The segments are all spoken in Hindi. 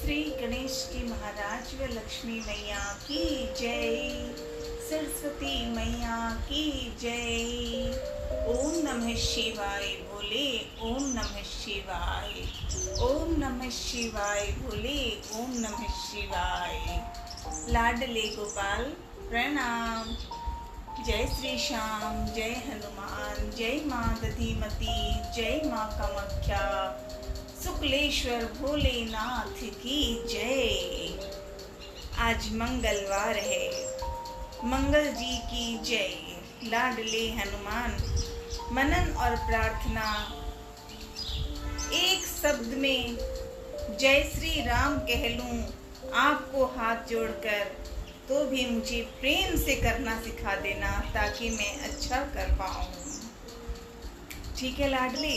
श्री गणेश जी महाराज व लक्ष्मी मैया की जय, सरस्वती मैया की जय। ओम नमः शिवाय बोले, ओम नमः शिवाय, ओम नमः शिवाय बोले, ओम नमः शिवाय। लाडले गोपाल प्रणाम। जय श्री श्याम, जय हनुमान, जय माँ दधिमती, जय माँ कामाख्या, शुक्लेश्वर भोलेनाथ की जय। आज मंगलवार है, मंगल जी की जय। लाडले हनुमान, मनन और प्रार्थना। एक शब्द में जय श्री राम कह लूं आपको हाथ जोड़कर, तो भी मुझे प्रेम से करना सिखा देना ताकि मैं अच्छा कर पाऊं। ठीक है लाडली?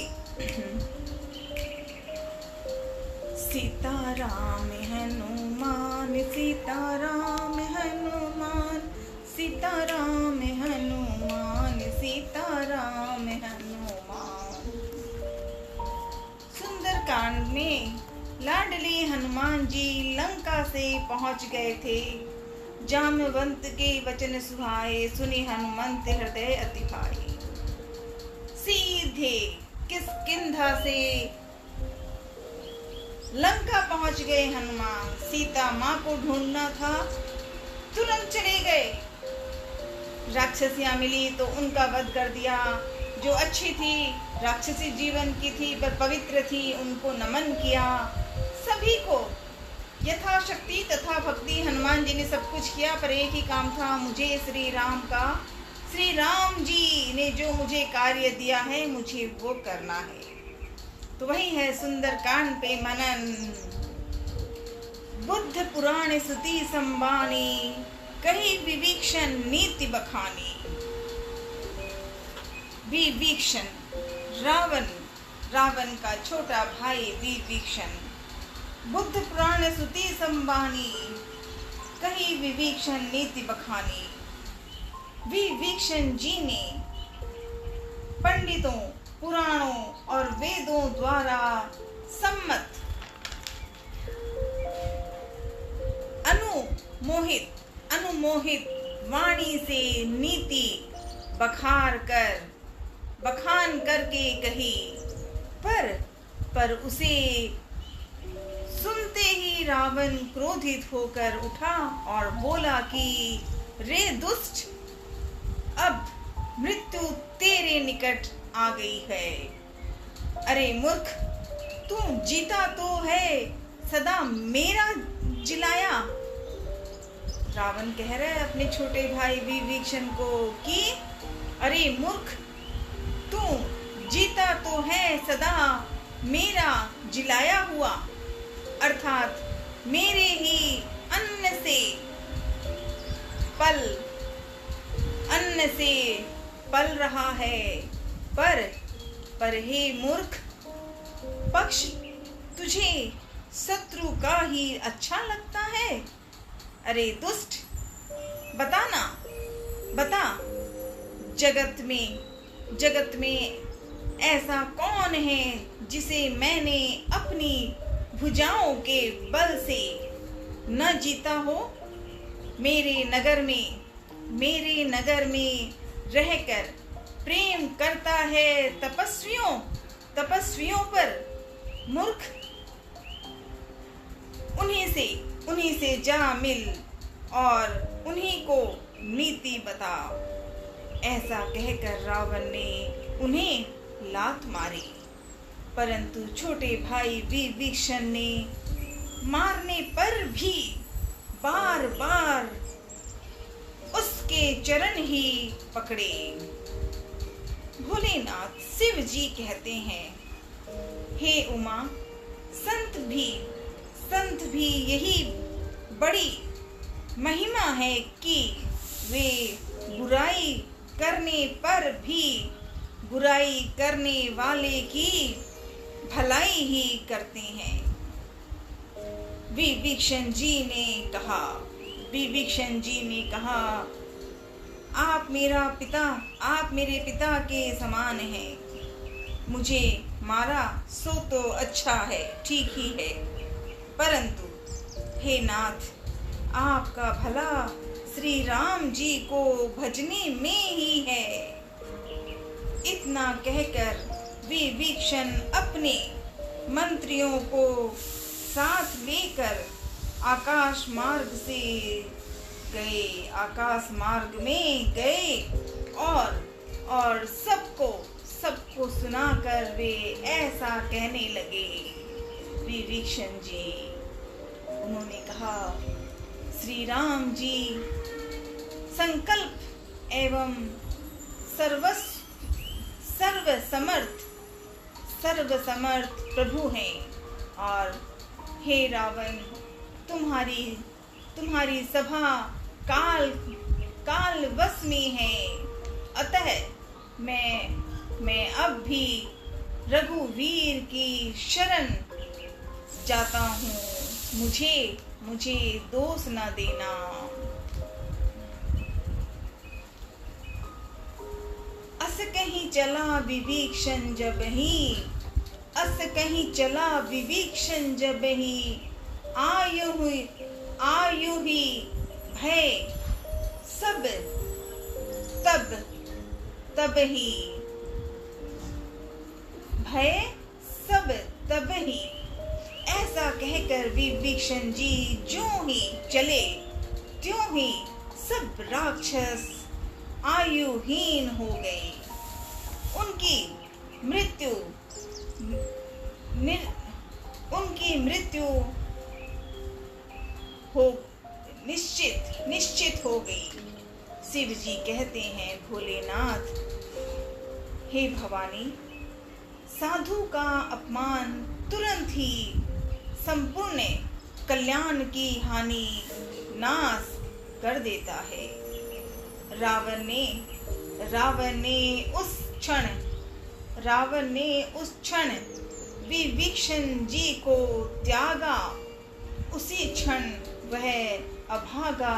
सीताराम हनुमान, सीताराम हनुमान, सीताराम हनुमान, सीताराम हनुमान। सुंदरकांड में लाडले हनुमान जी लंका से पहुंच गए थे। जामवंत के वचन सुहाए, सुने हनुमंत हृदय अति भाए। सीधे किष्किंधा से लंका पहुंच गए हनुमान। सीता माँ को ढूंढना था, तुरंत चले गए। राक्षसियां मिली तो उनका वध कर दिया। जो अच्छी थी, राक्षसी जीवन की थी पर पवित्र थी, उनको नमन किया। सभी को यथाशक्ति तथा भक्ति हनुमान जी ने सब कुछ किया, पर एक ही काम था, मुझे श्री राम का, श्री राम जी ने जो मुझे कार्य दिया है मुझे वो करना है। तो वही है सुंदरकांड पे मनन। बुद्ध पुराण सुति संबानी, कही विवीक्षण नीति बखानी। विवीक्षण रावण का छोटा भाई विवीक्षण। बुद्ध पुराण सुति संबानी, कही विवीक्षण नीति बखानी। विवीक्षण जी ने पंडितों, पुराणों और वेदों द्वारा सम्मत अनुमोहित वाणी से नीति बखान करके कही, पर उसे सुनते ही रावण क्रोधित होकर उठा और बोला कि रे दुष्ट, अब मृत्यु तेरे निकट आ गई है। अरे मूर्ख, तू जीता तो है, सदा मेरा जिलाया। रावण कह रहा है अपने छोटे भाई विभीषण को कि अरे मूर्ख, तू जीता तो है, सदा मेरा जिलाया हुआ, अर्थात मेरे ही अन्न से पल रहा है। पर हे मूर्ख, पक्ष तुझे शत्रु का ही अच्छा लगता है। अरे दुष्ट, बता जगत में ऐसा कौन है जिसे मैंने अपनी भुजाओं के बल से न जीता हो। मेरे नगर में रहकर प्रेम करता है तपस्वियों पर। मूर्ख, उन्हीं से जा मिल और उन्हीं को नीति बता। ऐसा कहकर रावण ने उन्हें लात मारी, परंतु छोटे भाई विभीषण ने मारने पर भी बार बार उसके चरण ही पकड़े। भोलेनाथ शिव जी कहते हैं, हे उमा, संत भी यही बड़ी महिमा है कि वे बुराई करने पर भी बुराई करने वाले की भलाई ही करते हैं। विभीषण जी ने कहा, आप मेरे पिता के समान हैं। मुझे मारा सो तो अच्छा है, ठीक ही है, परंतु हे नाथ, आपका भला श्री राम जी को भजने में ही है। इतना कहकर विभीषण अपने मंत्रियों को साथ लेकर आकाश मार्ग से गए, आकाश मार्ग में गए और सबको सुनाकर वे ऐसा कहने लगे। विभीषण जी, उन्होंने कहा, श्री राम जी संकल्प एवं सर्वसमर्थ प्रभु हैं, और हे रावण, तुम्हारी सभा काल वश में है। अतः मैं अब भी रघुवीर की शरण जाता हूँ, मुझे दोष न देना। अस कहीं चला विभीषण जब ही आयु ही भय सब तब ही ऐसा कहकर विभीषण जी ज्यों ही चले त्यों ही सब राक्षस आयुहीन हो गए। उनकी मृत्यु हो निश्चित हो गई। शिव जी कहते हैं, भोलेनाथ, हे भवानी, साधु का अपमान तुरंत ही संपूर्ण कल्याण की हानि नाश कर देता है। रावण ने उस क्षण विभीषण जी को त्यागा। उसी क्षण वह अभागा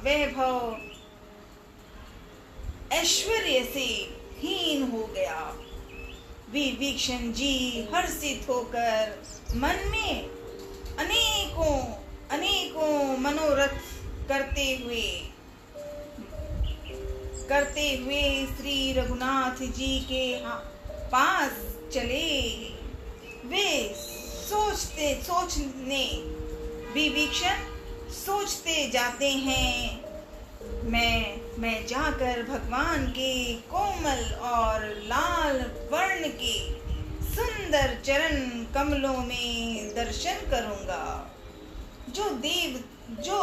वैभव ऐश्वर्य से हीन हो गया। विभीषण जी हर्षित होकर मन में अनेकों मनोरथ करते हुए श्री रघुनाथ जी के पास चले। वे विभीषण सोचते जाते हैं, मैं जाकर भगवान के कोमल और लाल वर्ण के सुंदर चरण कमलों में दर्शन करूंगा, जो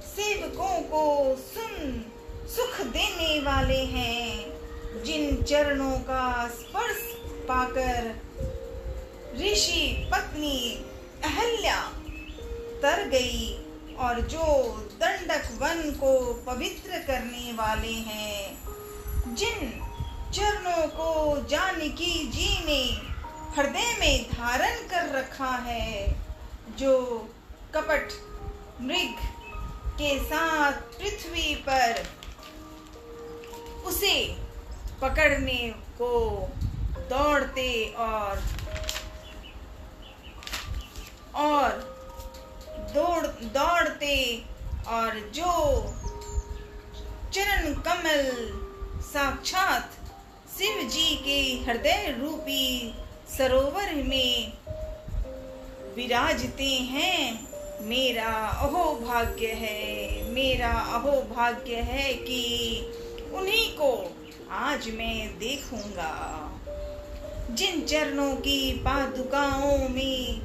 सेवकों को सुख देने वाले हैं। जिन चरणों का स्पर्श पाकर ऋषि पत्नी अहल्या तर गई, और जो दंडक वन को पवित्र करने वाले हैं। जिन चरणों को जानकी जी ने हृदय में धारण कर रखा है, जो कपट मृग के साथ पृथ्वी पर उसे पकड़ने को दौड़ते और जो चरण कमल साक्षात शिव जी के हृदय रूपी सरोवर में विराजते हैं। मेरा अहोभाग्य है कि उन्हीं को आज मैं देखूंगा। जिन चरणों की पादुकाओं में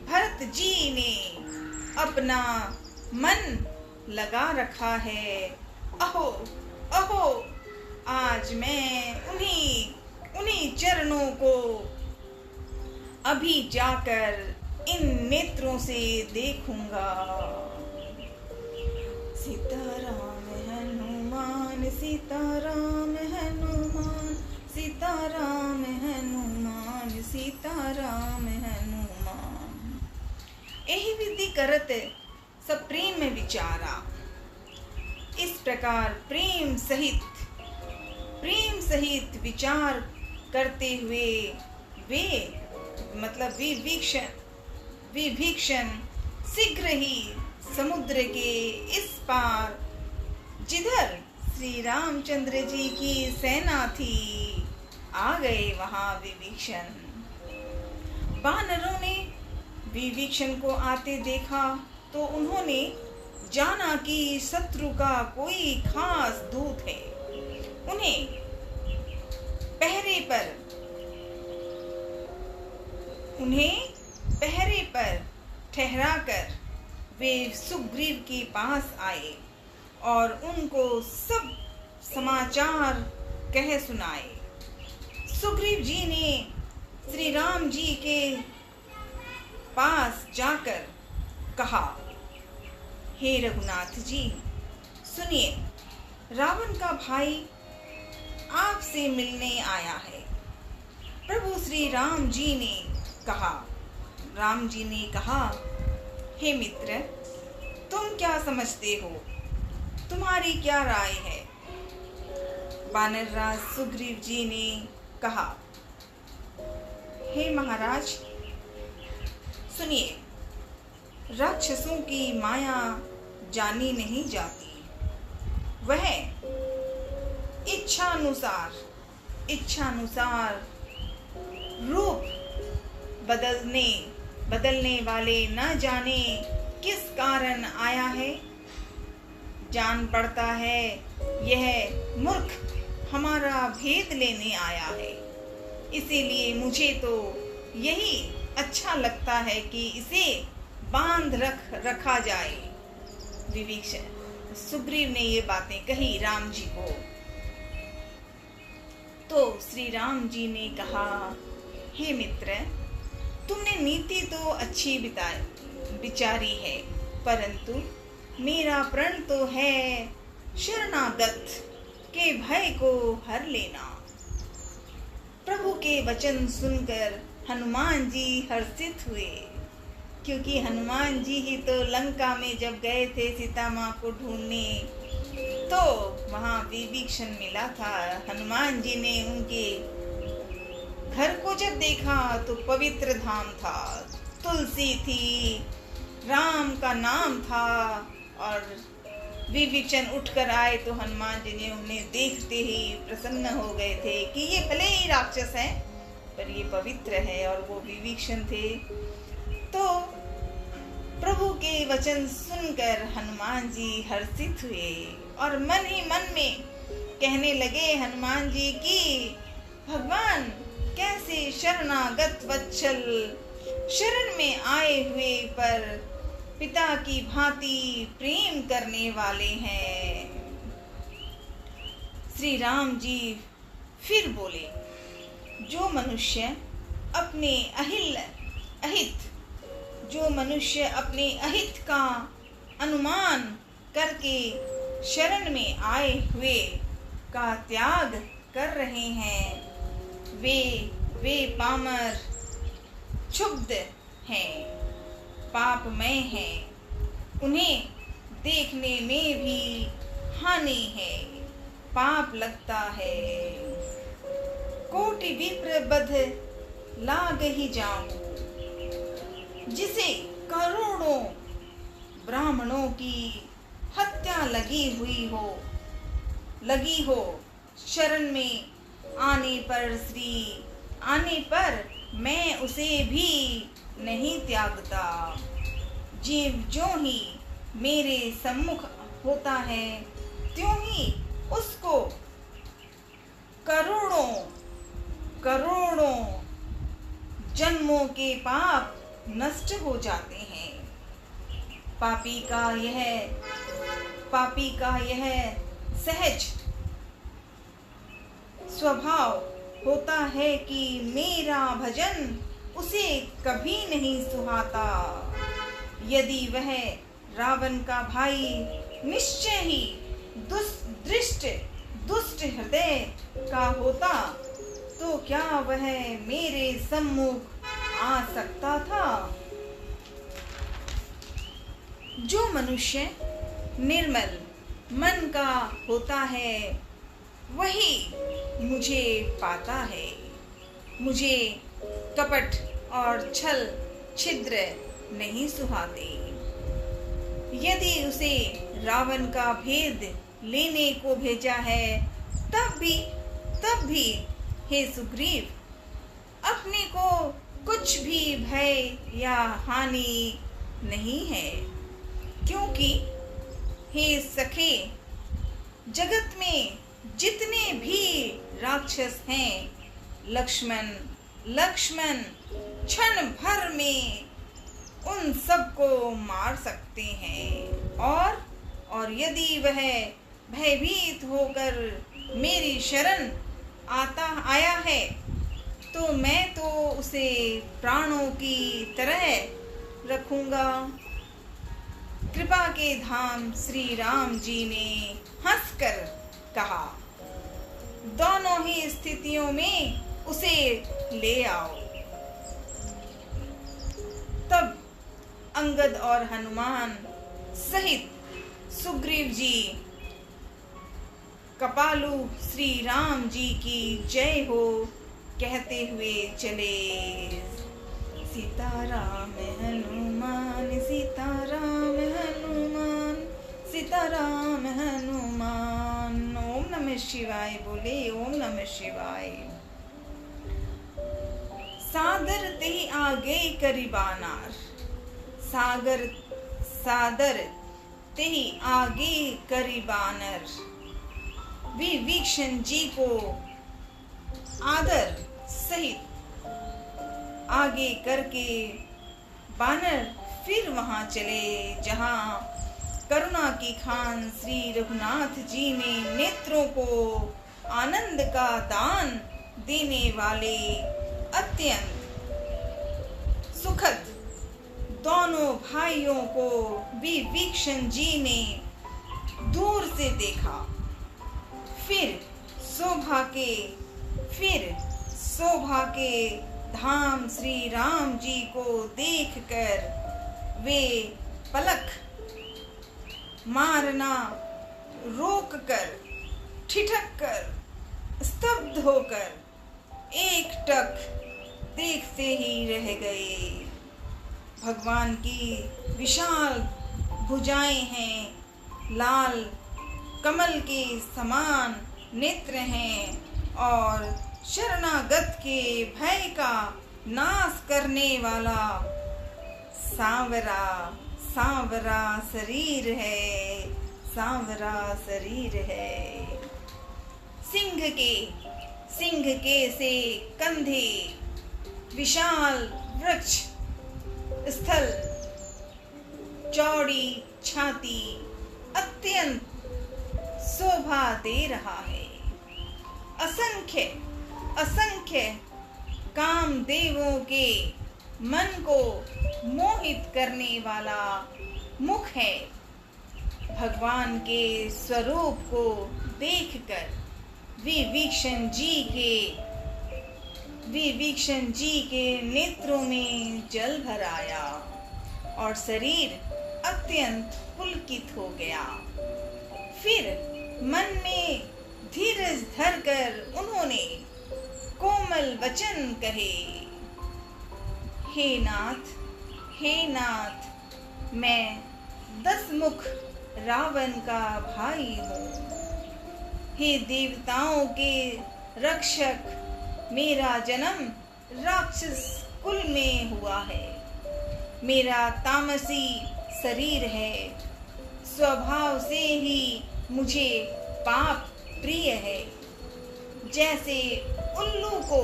भरत जी ने अपना मन लगा रखा है, अहो आज मैं उन्हीं चरणों को अभी जाकर इन नेत्रों से देखूंगा। सीताराम हनुमान, सीताराम हनुमान, सीताराम हनुमान, सीताराम हनुमान। यही विधि करत सब प्रेम में विचारा। इस प्रकार प्रेम सहित विचार करते हुए वे मतलब विभीषण शीघ्र ही समुद्र के इस पार जिधर श्री रामचंद्र जी की सेना थी आ गए वहां विभीषण। वानरों ने विभीषण को आते देखा तो उन्होंने जाना कि शत्रु का कोई खास दूत है। उन्हें पहरे पर ठहराकर वे सुग्रीव के पास आए और उनको सब समाचार कह सुनाए। सुग्रीव जी ने श्री राम जी के पास जाकर कहा, हे रघुनाथ जी, सुनिए, रावण का भाई आपसे मिलने आया है। प्रभु श्री राम जी ने कहा, हे मित्र, तुम क्या समझते हो? तुम्हारी क्या राय है? वानरराज सुग्रीव जी ने कहा, हे महाराज, सुनिए, राक्षसों की माया जानी नहीं जाती। वह इच्छानुसार रूप बदलने वाले न जाने किस कारण आया है। जान पड़ता है यह मूर्ख हमारा भेद लेने आया है। इसीलिए मुझे तो यही अच्छा लगता है कि इसे बांध रखा जाए। विभीषण सुग्रीव ने ये बातें कही राम जी को। तो श्री राम जी ने कहा, हे मित्र, तुमने नीति तो अच्छी विचारी है, परंतु मेरा प्रण तो है शरणागत के भय को हर लेना। प्रभु के वचन सुनकर हनुमान जी हर्षित हुए, क्योंकि हनुमान जी ही तो लंका में जब गए थे सीता माँ को ढूंढने, तो वहां विभीषण मिला था। हनुमान जी ने उनके घर को जब देखा तो पवित्र धाम था, तुलसी थी, राम का नाम था, और विभीषण उठकर आए तो हनुमान जी ने उन्हें देखते ही प्रसन्न हो गए थे कि ये भले ही राक्षस हैं, पर ये पवित्र है, और वो विभीषण थे। तो प्रभु के वचन सुनकर हनुमान जी हर्षित हुए और मन ही मन में कहने लगे हनुमान जी की, भगवान कैसे शरणागत वत्सल शरण में आए हुए पर पिता की भांति प्रेम करने वाले हैं। श्री राम जी फिर बोले, जो मनुष्य अपने अहित का अनुमान करके शरण में आए हुए का त्याग कर रहे हैं, वे पामर क्षुब्ध हैं, पापमय हैं, उन्हें देखने में भी हानि है, पाप लगता है। कोटि विप्र बध लाग ही जाऊं, जिसे करोड़ों ब्राह्मणों की हत्या लगी हो शरण में आने पर मैं उसे भी नहीं त्यागता। जीव जो ही मेरे सम्मुख होता है, त्यों ही उसको करोड़ों जन्मों के पाप नष्ट हो जाते हैं। पापी का यह सहज स्वभाव होता है कि मेरा भजन उसे कभी नहीं सुहाता। यदि वह रावण का भाई निश्चय ही दुष्ट हृदय का होता, तो क्या वह मेरे सम्मुख आ सकता था? जो मनुष्य निर्मल मन का होता है, वही मुझे पाता है। मुझे कपट और छल छिद्र नहीं सुहाते। यदि उसे रावण का भेद लेने को भेजा है, तब भी हे सुग्रीव, अपने को कुछ भी भय या हानि नहीं है, क्योंकि हे सखे, जगत में जितने भी राक्षस हैं, लक्ष्मण क्षण भर में उन सबको मार सकते हैं। और यदि वह भयभीत होकर मेरी शरण आया है, तो मैं तो उसे प्राणों की तरह रखूंगा। कृपा के धाम श्री राम जी ने हंसकर कहा, दोनों ही स्थितियों में उसे ले आओ। तब अंगद और हनुमान सहित सुग्रीव जी कपालु श्री राम जी की जय हो कहते हुए चले। सीताराम हनुमान, सीताराम हनुमान, सीताराम हनुमान। ओम नमः शिवाय बोले, ओम नमः शिवाय। सादर ते आगे करीबानार, सादर ते आगे करीबानर। विभीषण जी को आदर सहित आगे करके बानर फिर वहां चले, जहां करुणा की खान श्री रघुनाथ जी ने नेत्रों को आनंद का दान देने वाले अत्यंत सुखद दोनों भाइयों को विभीषण जी ने दूर से देखा। फिर शोभा के धाम श्री राम जी को देखकर वे पलक मारना रोक कर, ठिठक कर, स्तब्ध होकर एकटक देखते ही रह गए। भगवान की विशाल भुजाएं हैं, लाल कमल के समान नेत्र हैं और शरणागत के भय का नाश करने वाला सांवरा शरीर है, सांवरा शरीर है। सिंह के से कंधे, विशाल वृक्ष स्थल, चौड़ी छाती अत्यंत शोभा दे रहा है। असंख्य कामदेवों के मन को मोहित करने वाला मुख है। भगवान के स्वरूप को देखकर विभीषण जी के नेत्रों में जल भर आया और शरीर अत्यंत पुलकित हो गया। फिर मन में धीरज धरकर उन्होंने कोमल वचन कहे, हे नाथ, मैं 10 मुख रावण का भाई हूँ। हे देवताओं के रक्षक, मेरा जन्म राक्षस कुल में हुआ है। मेरा तामसी शरीर है, स्वभाव से ही मुझे पाप प्रिय है। जैसे उल्लू को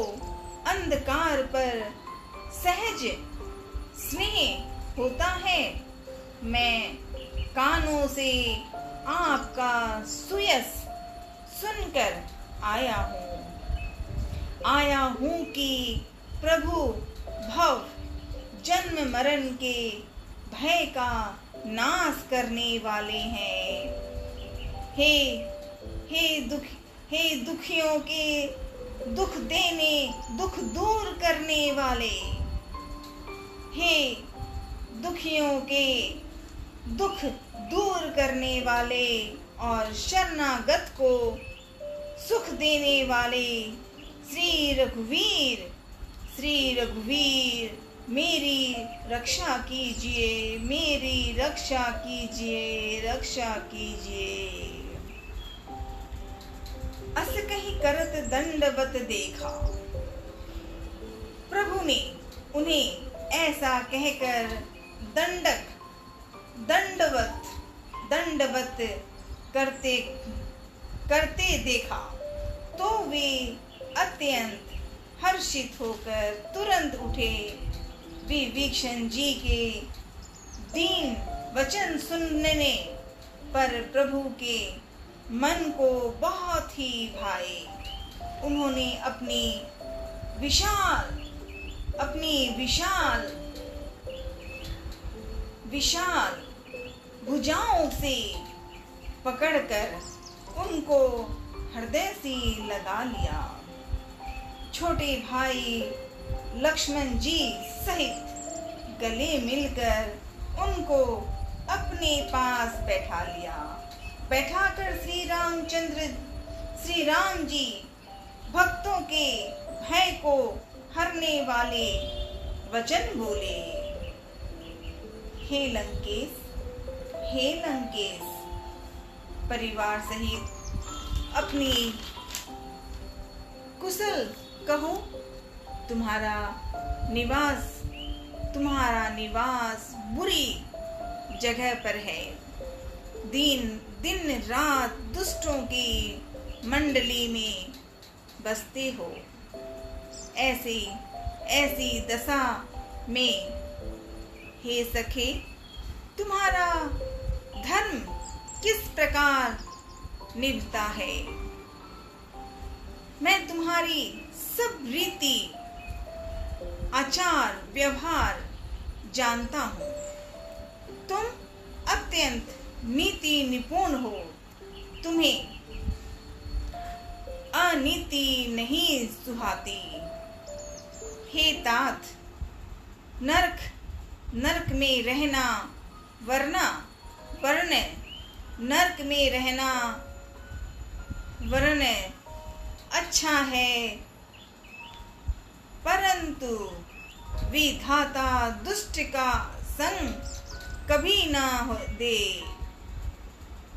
अंधकार पर सहज स्नेह होता है, मैं कानों से आपका सुयस सुनकर आया हूँ कि प्रभु भव जन्म मरण के भय का नाश करने वाले हैं। हे दुखियों के दुख दूर करने वाले, हे दुखियों के दुख दूर करने वाले और शरणागत को सुख देने वाले श्री रघुवीर श्री रघुवीर मेरी रक्षा कीजिए, मेरी रक्षा कीजिए, रक्षा कीजिए। अस कहीं करत दंडवत देखा। प्रभु ने उन्हें ऐसा कहकर दंडवत करते देखा तो वे अत्यंत हर्षित होकर तुरंत उठे। विभीषण जी के दीन वचन सुनने पर प्रभु के मन को बहुत ही भाए। उन्होंने अपनी विशाल भुजाओं से पकड़कर उनको हृदय से लगा लिया। छोटे भाई लक्ष्मण जी सहित गले मिलकर उनको अपने पास बैठा लिया। बैठाकर श्री राम जी भक्तों के भय को हरने वाले वचन बोले। हे लंकेश, परिवार सहित अपनी कुशल कहो। तुम्हारा निवास बुरी जगह पर है। दिन रात दुष्टों की मंडली में बसते हो। ऐसी दशा में हे सखे, तुम्हारा धर्म किस प्रकार निभता है? मैं तुम्हारी सब रीति आचार व्यवहार जानता हूँ। तुम अत्यंत नीति निपुण हो। तुम्हें अनीति नहीं सुहाती। हे तात, नरक में रहना वर्ण अच्छा है, परंतु विधाता दुष्ट का संग कभी ना दे।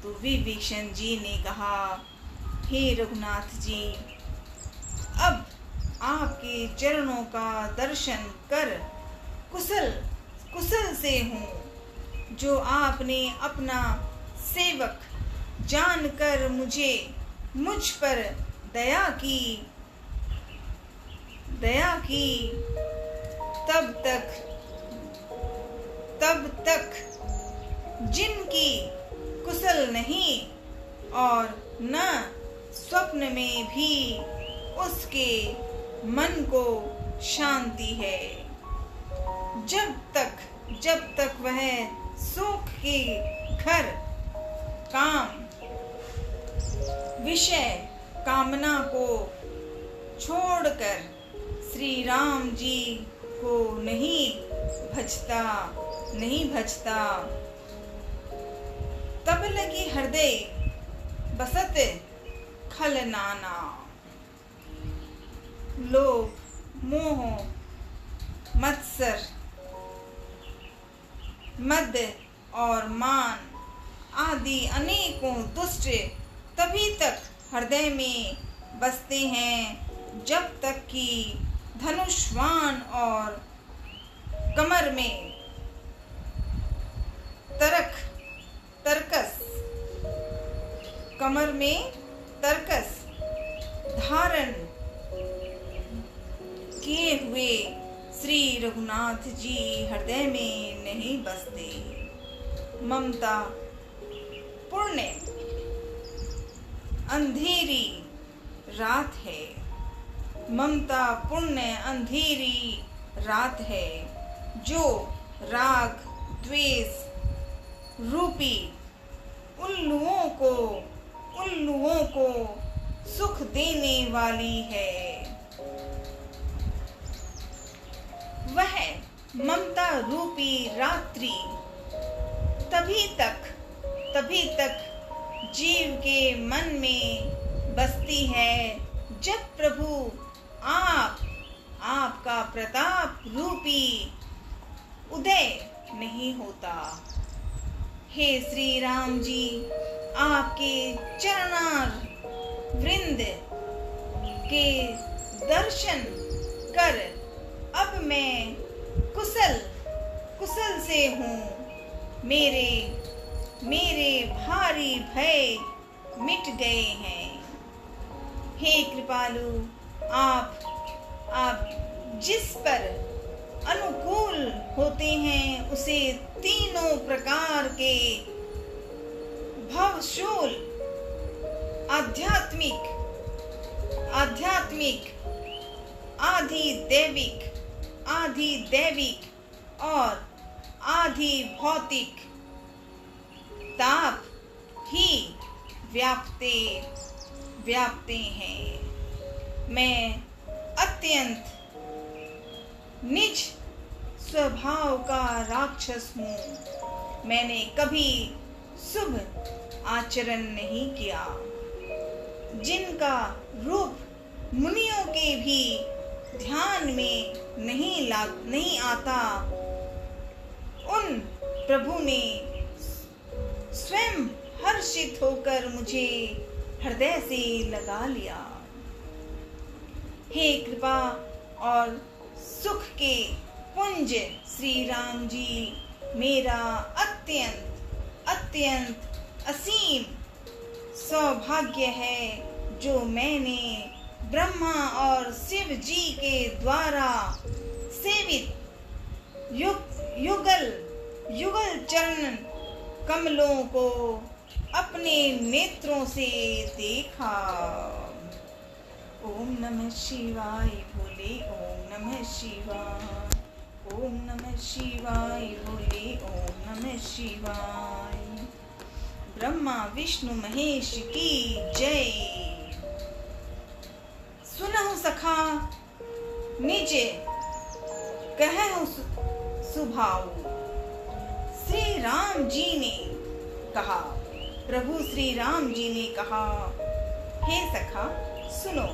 तो विभीषण जी ने कहा, हे रघुनाथ जी, अब आपके चरणों का दर्शन कर कुशल से हूँ। जो आपने अपना सेवक जानकर मुझ पर दया की तब तक जिनकी कुशल नहीं और न स्वप्न में भी उसके मन को शांति है। जब तक वह सुख के घर काम विषय कामना को छोड़कर श्री राम जी को नहीं भजता, तब लगी हृदय बसत खल नाना। लोभ मोह मत्सर मद और मान आदि अनेकों दुष्ट तभी तक हृदय में बसते हैं जब तक कि धनुष्वान और कमर में तरकस धारण किए हुए श्री रघुनाथ जी हृदय में नहीं बसते। ममता पुण्य अंधेरी रात है। ममता पुण्य अंधेरी रात है, जो राग द्वेष रूपी उल्लुओं को सुख देने वाली है। वह ममता रूपी रात्रि तभी तक जीव के मन में बसती है जब प्रभु आपका प्रताप रूपी उदय नहीं होता। हे श्री राम जी, आपके चरणार वृंद के दर्शन कर अब मैं कुशल से हूँ। मेरे भारी भय मिट गए हैं। हे कृपालु, आप जिस पर अनुकूल होते हैं उसे तीनों प्रकार के भवशूल आध्यात्मिक, आधि दैविक और आधि भौतिक ताप ही व्यापते हैं। मैं अत्यंत निज स्वभाव का राक्षस हूँ। मैंने कभी शुभ आचरण नहीं किया। जिनका रूप मुनियों के भी ध्यान में नहीं आता, उन प्रभु ने स्वयं हर्षित होकर मुझे हृदय से लगा लिया। हे कृपा और सुख के पुंज श्री राम जी, मेरा अत्यंत असीम सौभाग्य है जो मैंने ब्रह्मा और शिव जी के द्वारा सेवित युगल चरण कमलों को अपने नेत्रों से देखा। ओम नमः शिवाय बोले, ओम नमः शिवाय, ओम नमः शिवाय बोले, ओम नमः शिवाय। ब्रह्मा विष्णु महेश की जय। सुनहु सखा निज कहु सुभाऊ। श्री राम जी ने कहा, प्रभु श्री राम जी ने कहा, हे सखा सुनो,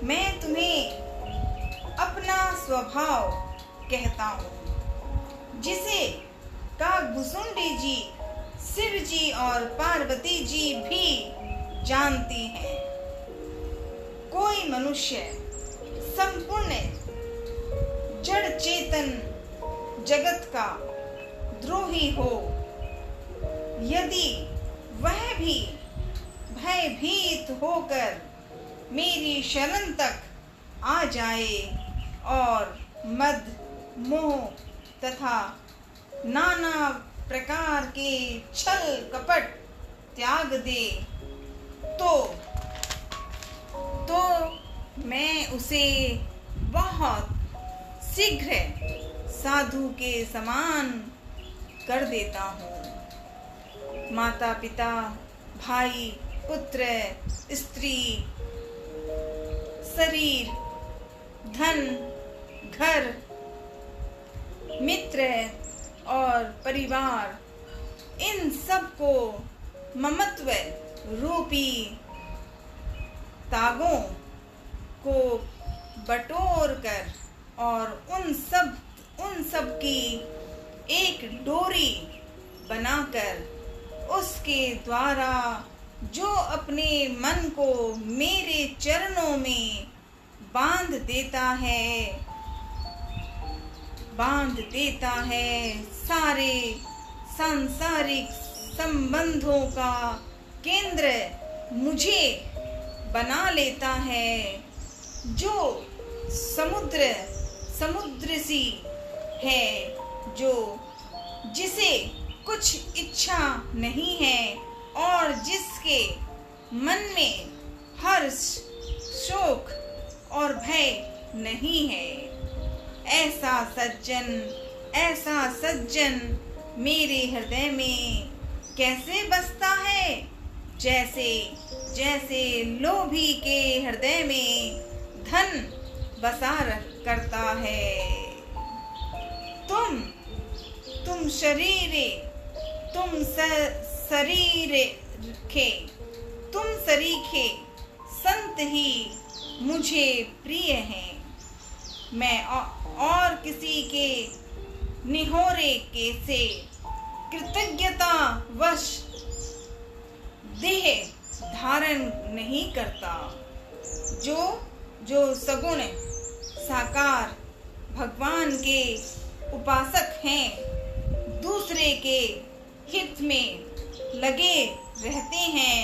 मैं तुम्हें अपना स्वभाव कहता हूँ, जिसे काकभुसुंडी जी, शिव जी और पार्वती जी भी जानते हैं। कोई मनुष्य संपूर्ण जड़ चेतन जगत का द्रोही हो, यदि वह भी भयभीत होकर मेरी शरण तक आ जाए और मद मोह तथा नाना प्रकार के छल कपट त्याग दे, तो मैं उसे बहुत शीघ्र साधु के समान कर देता हूँ। माता पिता, भाई, पुत्र, स्त्री, शरीर, धन, घर, मित्र और परिवार, इन सब को ममत्व रूपी तागों को बटोर कर और उन सब की एक डोरी बनाकर उसके द्वारा जो अपने मन को मेरे चरणों में बांध देता है, सारे सांसारिक संबंधों का केंद्र मुझे बना लेता है, जो समुद्र सी है, जिसे कुछ इच्छा नहीं है और जिसके मन में हर्ष, शोक और भय नहीं है। ऐसा सज्जन मेरे हृदय में कैसे बसता है, जैसे लोभी के हृदय में धन बसा करता है। तुम सरीखे संत ही मुझे प्रिय हैं। मैं और किसी के निहोरे के से कृतज्ञता वश देह धारण नहीं करता। जो सगुण साकार भगवान के उपासक हैं, दूसरे के हित में लगे रहते हैं,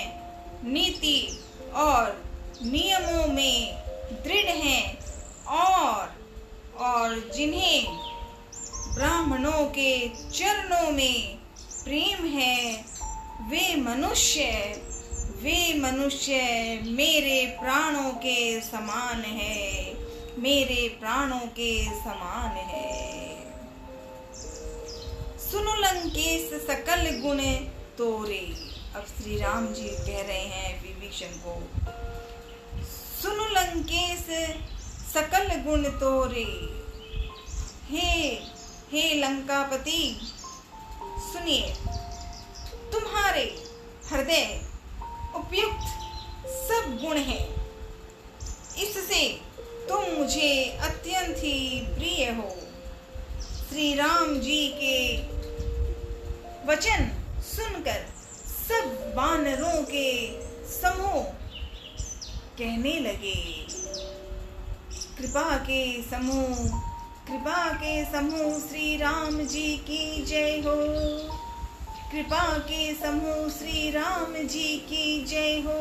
नीति और नियमों में दृढ़ हैं और जिन्हें ब्राह्मणों के चरणों में प्रेम है, वे मनुष्य मेरे प्राणों के समान है, मेरे प्राणों के समान है। सुनो लंकेश सकल गुण तोरे। अब श्री राम जी कह रहे हैं विभीषण को, सुनो लंकेश सकल गुण तोरे। हे लंकापति, सुनिए, तुम्हारे हृदय उपयुक्त सब गुण हैं, इससे तुम मुझे अत्यंत ही प्रिय हो। श्री राम जी के वचन सुनकर सब वानरों के समूह कहने लगे, कृपा के समूह श्री राम जी की जय हो, कृपा के समूह श्री राम जी की जय हो।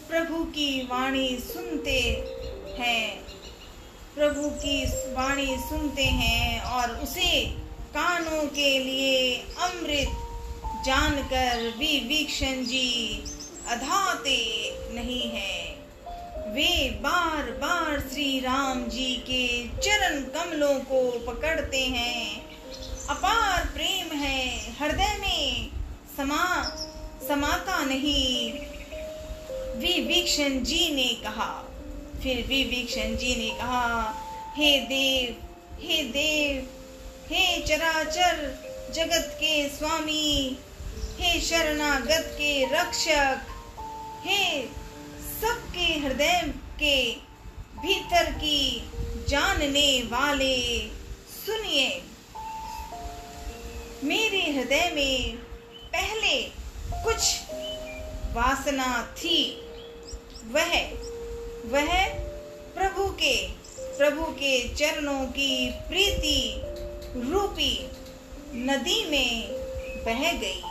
प्रभु की वाणी सुनते हैं और उसे कानों के लिए अमृत जानकर विभीषण जी अधाते नहीं हैं। वे बार बार श्री राम जी के चरण कमलों को पकड़ते हैं। अपार प्रेम है, हृदय में समाता नहीं। विभीषण जी ने कहा, फिर विभीषण जी ने कहा, हे देव, हे चराचर जगत के स्वामी, हे शरणागत के रक्षक, हे सबके हृदय के भीतर की जानने वाले, सुनिए, मेरे हृदय में पहले कुछ वासना थी, वह प्रभु के चरणों की प्रीति रूपी नदी में बह गई।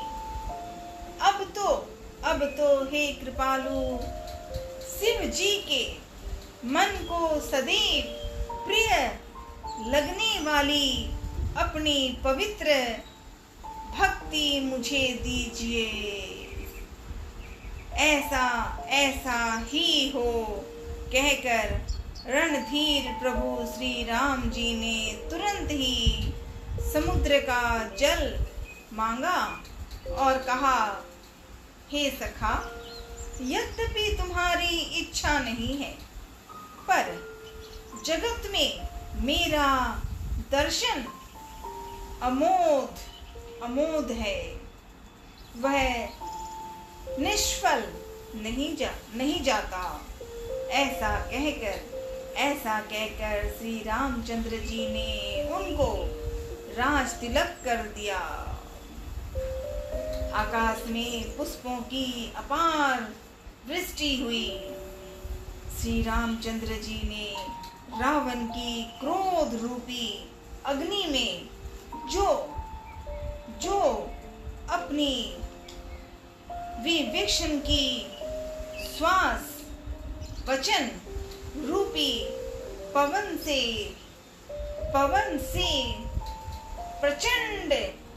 अब तो हे कृपालु, शिव जी के मन को सदैव प्रिय लगने वाली अपनी पवित्र भक्ति मुझे दीजिए। ऐसा ही हो कहकर रणधीर प्रभु श्री राम जी ने तुरंत ही समुद्र का जल मांगा और कहा, हे सखा, यद्यपि तुम्हारी इच्छा नहीं है, पर जगत में मेरा दर्शन अमोघ है, वह निष्फल नहीं जाता। ऐसा कहकर श्री रामचंद्र जी ने उनको राज तिलक कर दिया। आकाश में पुष्पों की अपार वृष्टि हुई। श्री रामचंद्र जी ने रावण की क्रोध रूपी अग्नि में जो अपनी विभीषण की श्वास वचन रूपी पवन से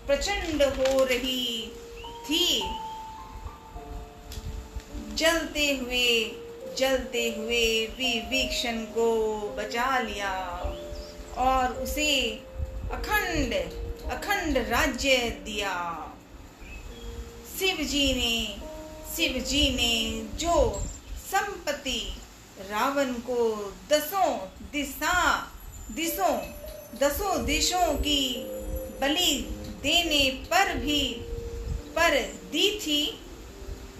प्रचंड हो रही थी, जलते हुए विभीषण को बचा लिया और उसे अखंड राज्य दिया। शिव जी ने जो संपत्ति रावण को दसों दिशों की बलि देने पर दी थी,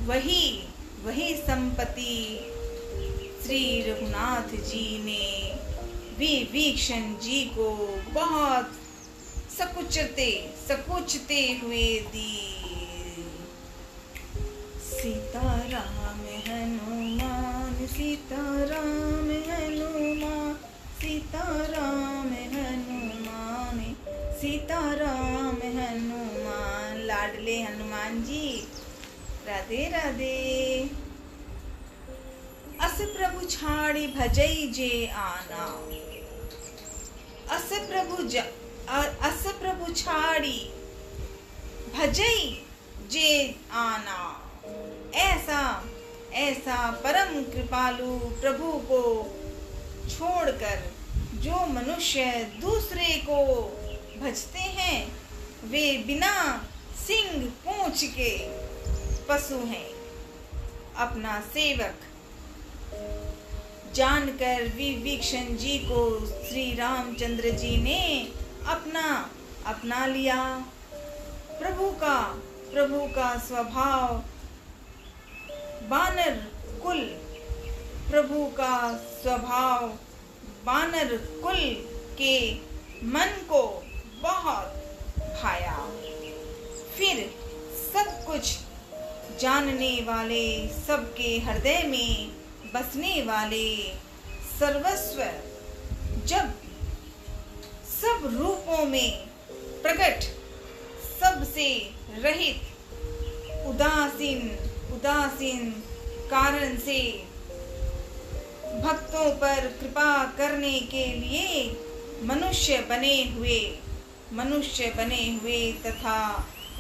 वही संपत्ति श्री रघुनाथ जी ने विभीषण जी को बहुत सकुचते हुए दी। सीताराम हनुमान सीताराम हनुमान सीताराम हनुमान सीताराम हनुमान। लाडले हनुमान जी राधे राधे। अस प्रभु छाड़ी भजई जे आना। अस प्रभु छाड़ी भजई जे आना। ऐसा परम कृपालु प्रभु को छोड़कर जो मनुष्य दूसरे को भजते हैं वे बिना सिंग पूंछ के पशु हैं। अपना सेवक जानकर विभीषण जी को श्री रामचंद्र जी ने अपना लिया। प्रभु का स्वभाव बानर कुल के मन को बहुत भाया। फिर सब कुछ जानने वाले, सबके हृदय में बसने वाले, सर्वस्व जब सब रूपों में प्रकट, सबसे रहित, उदासीन कारण से भक्तों पर कृपा करने के लिए मनुष्य बने हुए तथा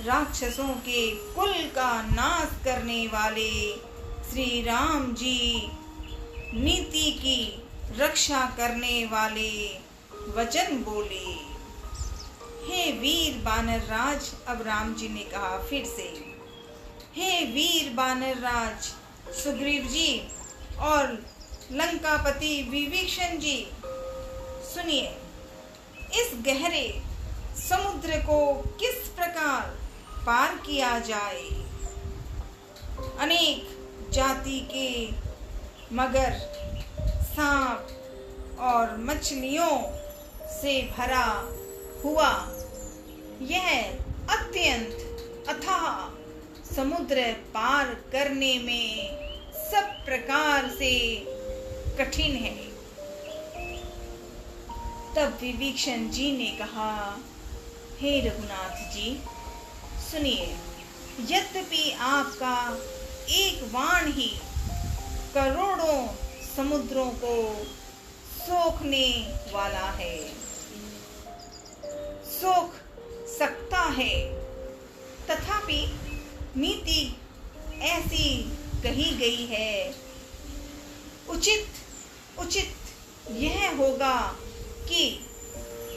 राक्षसों के कुल का नाश करने वाले श्री राम जी नीति की रक्षा करने वाले वचन बोले। हे वीर बानर राज, अब राम जी ने कहा फिर से, हे वीर बानर राज सुग्रीव जी और लंकापति विभीषण जी, सुनिए, इस गहरे समुद्र को किस प्रकार पार किया जाए। अनेक जाति के मगर, सांप और मछलियों से भरा हुआ यह अत्यंत अथाह समुद्र पार करने में सब प्रकार से कठिन है। तब विभीषण जी ने कहा, हे रघुनाथ जी सुनिए, यद्यपि आपका एक बाण ही करोड़ों समुद्रों को सोखने वाला है, सोख सकता है, तथापि नीति ऐसी कही गई है। उचित यह होगा कि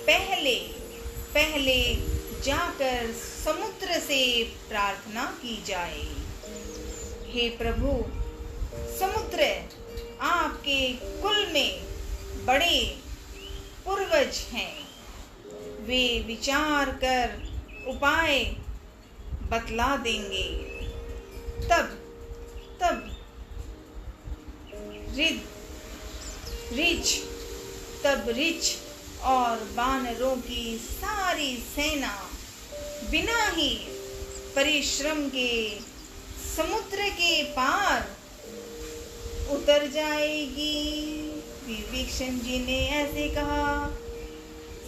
पहले जाकर समुद्र से प्रार्थना की जाए। हे प्रभु, समुद्र आपके कुल में बड़े पूर्वज हैं, वे विचार कर उपाय बतला देंगे। तब ऋच और बानरों की सारी सेना बिना ही परिश्रम के समुद्र के पार उतर जाएगी। विभीषण जी ने ऐसे कहा,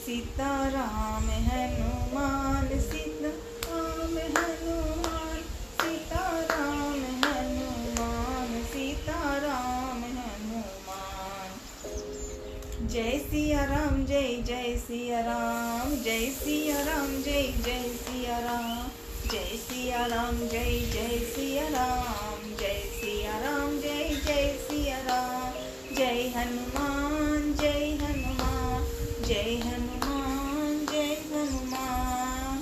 सीताराम हनुमान सीताराम हनुमान सीताराम हनुमान सीताराम हनुमान। जय सिया राम जय जय सिया राम, जय सिया राम जय जय सिया राम, जय सिया राम जय जय सिया राम, जय सिया राम जय जय सिया राम। जय हनुमान जय हनुमान जय हनुमान जय हनुमान।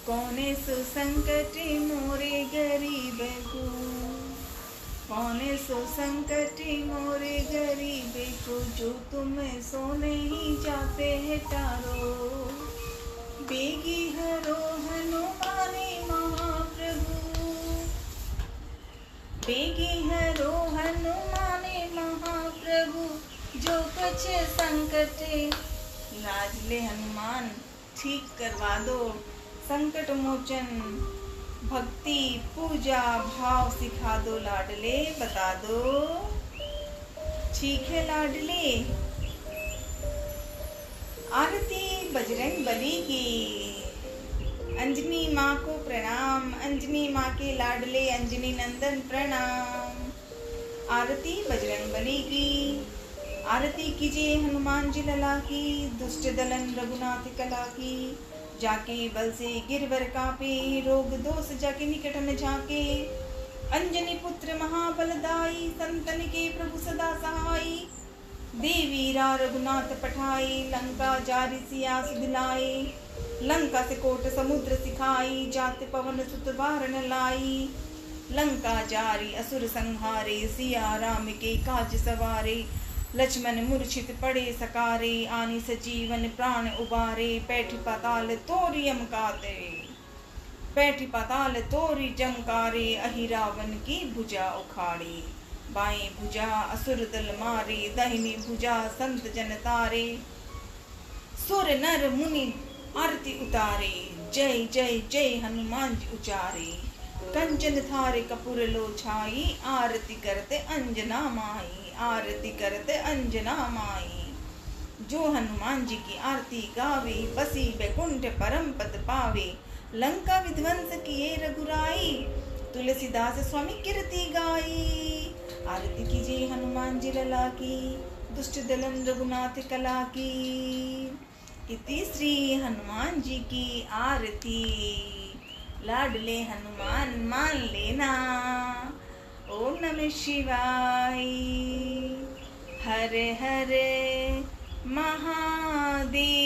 कौने सुसंकटी मोरे गरीब को, कौने सुसंकटी मोरे गरीब को, जो तुम्हें सोने ही जाते है तारो। बेगी हरो हनुमाने महाप्रभु, बेगी हरो हनुमाने महाप्रभु। महाप्रभु जो कुछ संकट। लाडले हनुमान ठीक करवा दो संकट मोचन, भक्ति पूजा भाव सिखा दो लाडले, बता दो। ठीक है लाडले। आरती बजरंग बली की। अंजनी माँ को प्रणाम, अंजनी माँ के लाडले अंजनी नंदन प्रणाम। आरती बजरंग बली की। आरती कीजिए हनुमान जी लला की, दुष्ट दलन रघुनाथ कला की। जाके बल से गिरवर कापे, रोग दोष जाके निकट न झाके। अंजनी पुत्र महाबलदाई, संतन के प्रभु सदा सहाई। देवीरा रघुनाथ पठाई, लंका जारी सियास दिलाई। लंका से कोट समुद्र सिखाई, जात पवन सुत बारन लाई। लंका जारी असुर संहारे, सिया राम के काज सवारे। लक्ष्मण मूर्छित पड़े सकारे, आनी सजीवन प्राण उबारे। पैठ पाताल तोरी अमकाते, पैठ पाताल तोरी जमकारे। अहि रावण की भुजा उखाड़ी, बाएं भुजा असुर दल मारे। दाहिनी भुजा संत जन तारे, सुर नर मुनि आरती उतारे। जय जय जय हनुमान जी उचारे। कंचन थारे कपूर लो छाई, आरती करते अंजना माई, आरती करते अंजना माई। जो हनुमान जी की आरती गावे, बसी बैकुंठ परम पद पावे। लंका विध्वंस किए रघुराई, तुलसीदास स्वामी कीर्ति गाई। आरती कीजिए हनुमान जी लला की, दुष्ट दलन रघुनाथ कला की। इति श्री हनुमान जी की आरती। लाडले हनुमान मान लेना। ओम नमः शिवाय। हर हर महादेव।